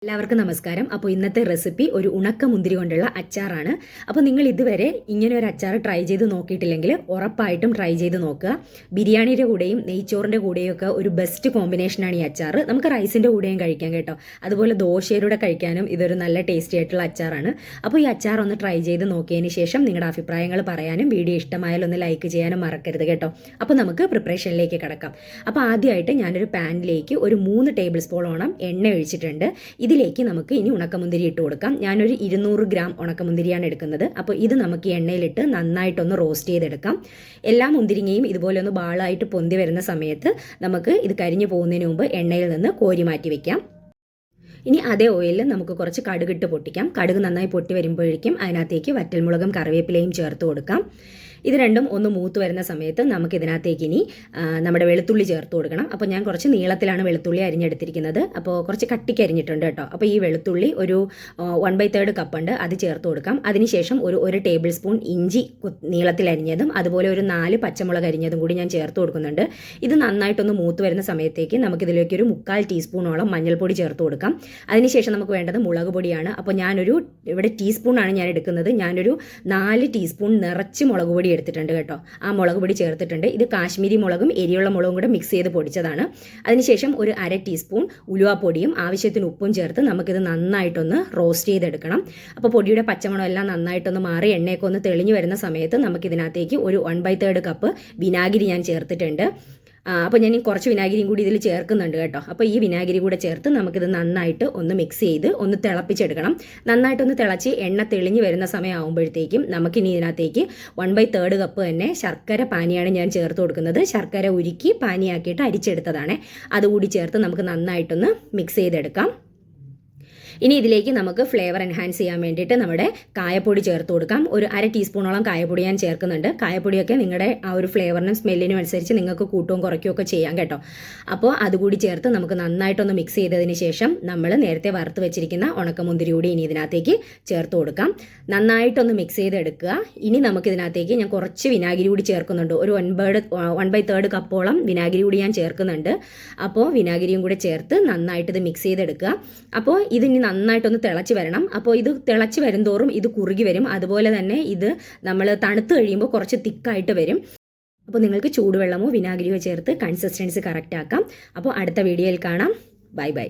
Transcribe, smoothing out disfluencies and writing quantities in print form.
എല്ലാവർക്കും നമസ്കാരം. അപ്പോൾ ഇന്നത്തെ റെസിപ്പി ഒരു ഉണക്ക മുന്തിരി കൊണ്ടുള്ള അച്ചാറാണ്. അപ്പോൾ നിങ്ങൾ ഇതുവരെ ഇങ്ങനെ ഒരു അച്ചാർ ട്രൈ ചെയ്ത് നോക്കിയിട്ടില്ലെങ്കിൽ ഉറപ്പായിട്ടും ട്രൈ ചെയ്ത് നോക്കുക. ബിരിയാണിയുടെ കൂടെയും നെയ്ച്ചോറിൻ്റെ കൂടെയും ഒക്കെ ഒരു ബെസ്റ്റ് കോമ്പിനേഷനാണ് ഈ അച്ചാർ. നമുക്ക് റൈസിൻ്റെ കൂടെയും കഴിക്കാം കേട്ടോ. അതുപോലെ ദോശയുടെ കഴിക്കാനും ഇതൊരു നല്ല ടേസ്റ്റി ആയിട്ടുള്ള അച്ചാറാണ്. അപ്പോൾ ഈ അച്ചാർ ഒന്ന് ട്രൈ ചെയ്ത് നോക്കിയതിന് ശേഷം നിങ്ങളുടെ അഭിപ്രായങ്ങൾ പറയാനും വീഡിയോ ഇഷ്ടമായാലും ഒന്ന് ലൈക്ക് ചെയ്യാനും മറക്കരുത് കേട്ടോ. അപ്പോൾ നമുക്ക് പ്രിപ്പറേഷനിലേക്ക് കിടക്കാം. അപ്പോൾ ആദ്യമായിട്ട് ഞാനൊരു പാനിലേക്ക് ഒരു 3 ടേബിൾ സ്പൂണോളം എണ്ണ ഒഴിച്ചിട്ടുണ്ട്. ഇതിലേക്ക് നമുക്ക് ഇനി ഉണക്കമുന്തിരി ഇട്ട് കൊടുക്കാം. ഞാനൊരു 200 ഗ്രാം ഉണക്കമുന്തിരിയാണ് എടുക്കുന്നത്. അപ്പോൾ ഇത് നമുക്ക് എണ്ണയിലിട്ട് നന്നായിട്ടൊന്ന് റോസ്റ്റ് ചെയ്തെടുക്കാം. എല്ലാ മുന്തിരിങ്ങയും ഇതുപോലെ ഒന്ന് ബാളായിട്ട് പൊന്തി വരുന്ന സമയത്ത് നമുക്ക് ഇത് കരിഞ്ഞു പോകുന്നതിന് മുമ്പ് എണ്ണയിൽ നിന്ന് കോരി മാറ്റി വെക്കാം. ഇനി അതേ ഓയിലിൽ നമുക്ക് കുറച്ച് കടുകിട്ട് പൊട്ടിക്കാം. കടുക് നന്നായി പൊട്ടി വരുമ്പോഴേക്കും അതിനകത്തേക്ക് വറ്റൽമുളകും കറിവേപ്പിലയും ചേർത്ത് കൊടുക്കാം. ഇത് രണ്ടും ഒന്ന് മൂത്ത് വരുന്ന സമയത്ത് നമുക്ക് ഇതിനകത്തേക്ക് ഇനി നമ്മുടെ വെളുത്തുള്ളി ചേർത്ത് കൊടുക്കണം. അപ്പോൾ ഞാൻ കുറച്ച് നീളത്തിലാണ് വെളുത്തുള്ളി അരിഞ്ഞെടുത്തിരിക്കുന്നത്. അപ്പോൾ കുറച്ച് കട്ടിക്ക് അരിഞ്ഞിട്ടുണ്ട് കേട്ടോ. അപ്പോൾ ഈ വെളുത്തുള്ളി ഒരു 1/3 കപ്പ് ഉണ്ട്, അത് ചേർത്ത് കൊടുക്കാം. അതിനുശേഷം ഒരു ടേബിൾ സ്പൂൺ ഇഞ്ചി നീളത്തിൽ അരിഞ്ഞതും അതുപോലെ ഒരു 4 പച്ചമുളക് അരിഞ്ഞതും കൂടി ഞാൻ ചേർത്ത് കൊടുക്കുന്നുണ്ട്. ഇത് നന്നായിട്ടൊന്ന് മൂത്ത് വരുന്ന സമയത്തേക്ക് നമുക്കിതിലേക്ക് ഒരു 3/4 ടീസ്പൂണോളം മഞ്ഞൾപ്പൊടി ചേർത്ത് കൊടുക്കാം. അതിനുശേഷം നമുക്ക് വേണ്ടത് മുളക് പൊടിയാണ്. അപ്പോൾ ഇവിടെ ടീസ്പൂണാണ് ഞാൻ എടുക്കുന്നത്. ഞാനൊരു 4 ടീസ്പൂൺ നിറച്ച് മുളക് പൊടി എടുത്തിട്ടുണ്ട് കേട്ടോ. ആ മുളക് പൊടി ചേർത്തിട്ടുണ്ട്. ഇത് കാശ്മീരി മുളകും എരിയുള്ള മുളകും കൂടെ മിക്സ് ചെയ്ത് പൊടിച്ചതാണ്. അതിനുശേഷം ഒരു 1/2 ടീസ്പൂൺ ഉലുവാപ്പൊടിയും ആവശ്യത്തിന് ഉപ്പും ചേർത്ത് നമുക്കിത് നന്നായിട്ടൊന്ന് റോസ്റ്റ് ചെയ്തെടുക്കണം. അപ്പോൾ പൊടിയുടെ പച്ചമണം എല്ലാം നന്നായിട്ടൊന്ന് മാറി എണ്ണയൊക്കെ ഒന്ന് തെളിഞ്ഞു വരുന്ന സമയത്ത് നമുക്കിതിനകത്തേക്ക് ഒരു 1/3 കപ്പ് വിനാഗിരി ഞാൻ ചേർത്തിട്ടുണ്ട്. അപ്പോൾ ഞാൻ കുറച്ച് വിനാഗിരിയും കൂടി ഇതിൽ ചേർക്കുന്നുണ്ട് കേട്ടോ. അപ്പോൾ ഈ വിനാഗിരി കൂടെ ചേർത്ത് നമുക്കിത് നന്നായിട്ട് ഒന്ന് മിക്സ് ചെയ്ത് ഒന്ന് തിളപ്പിച്ചെടുക്കണം. നന്നായിട്ടൊന്ന് തിളച്ച് എണ്ണ തെളിഞ്ഞ് വരുന്ന സമയമാകുമ്പോഴത്തേക്കും നമുക്കിനി ഇതിനകത്തേക്ക് 1/3 കപ്പ് തന്നെ ശർക്കര പാനിയാണ് ഞാൻ ചേർത്ത് കൊടുക്കുന്നത്. ശർക്കര ഉരുക്കി പാനിയാക്കിയിട്ട് അരിച്ചെടുത്തതാണ്. അതുകൂടി ചേർത്ത് നമുക്ക് നന്നായിട്ടൊന്ന് മിക്സ് ചെയ്തെടുക്കാം. ഇനി ഇതിലേക്ക് നമുക്ക് ഫ്ലേവർ എൻഹാൻസ് ചെയ്യാൻ വേണ്ടിയിട്ട് നമ്മുടെ കായപ്പൊടി ചേർത്ത് കൊടുക്കാം. ഒരു 1/2 ടീസ്പൂണോളം കായപ്പൊടി ഞാൻ ചേർക്കുന്നുണ്ട്. കായപ്പൊടിയൊക്കെ നിങ്ങളുടെ ആ ഒരു ഫ്ലേവറിനും സ്മെല്ലിനും അനുസരിച്ച് നിങ്ങൾക്ക് കൂട്ടുകയും കുറയ്ക്കുകയും ഒക്കെ ചെയ്യാം കേട്ടോ. അപ്പോൾ അതുകൂടി ചേർത്ത് നമുക്ക് നന്നായിട്ടൊന്ന് മിക്സ് ചെയ്തതിന് ശേഷം നമ്മൾ നേരത്തെ വറുത്ത് വെച്ചിരിക്കുന്ന ഉണക്കമുന്തിരി കൂടി ഇനി ഇതിനകത്തേക്ക് ചേർത്ത് കൊടുക്കാം. നന്നായിട്ടൊന്ന് മിക്സ് ചെയ്തെടുക്കുക. ഇനി നമുക്കിതിനകത്തേക്ക് ഞാൻ കുറച്ച് വിനാഗിരി കൂടി ചേർക്കുന്നുണ്ട്. ഒരു 1/3 കപ്പോളം വിനാഗിരി കൂടി ഞാൻ ചേർക്കുന്നുണ്ട്. അപ്പോൾ വിനാഗിരിയും കൂടെ ചേർത്ത് നന്നായിട്ട് ഇത് മിക്സ് ചെയ്തെടുക്കുക. അപ്പോൾ ഇതിനി നന്നായിട്ടൊന്ന് തിളച്ച് വരണം. അപ്പോൾ ഇത് തിളച്ച് വരുംതോറും ഇത് കുറുകി വരും. അതുപോലെ തന്നെ ഇത് നമ്മൾ തണുത്ത് കഴിയുമ്പോൾ കുറച്ച് തിക്കായിട്ട് വരും. അപ്പോൾ നിങ്ങൾക്ക് ചൂടുവെള്ളമോ വിനാഗിരിയോ ചേർത്ത് കൺസിസ്റ്റൻസി കറക്റ്റ് ആക്കാം. അപ്പോൾ അടുത്ത വീഡിയോയിൽ കാണാം. Bye bye.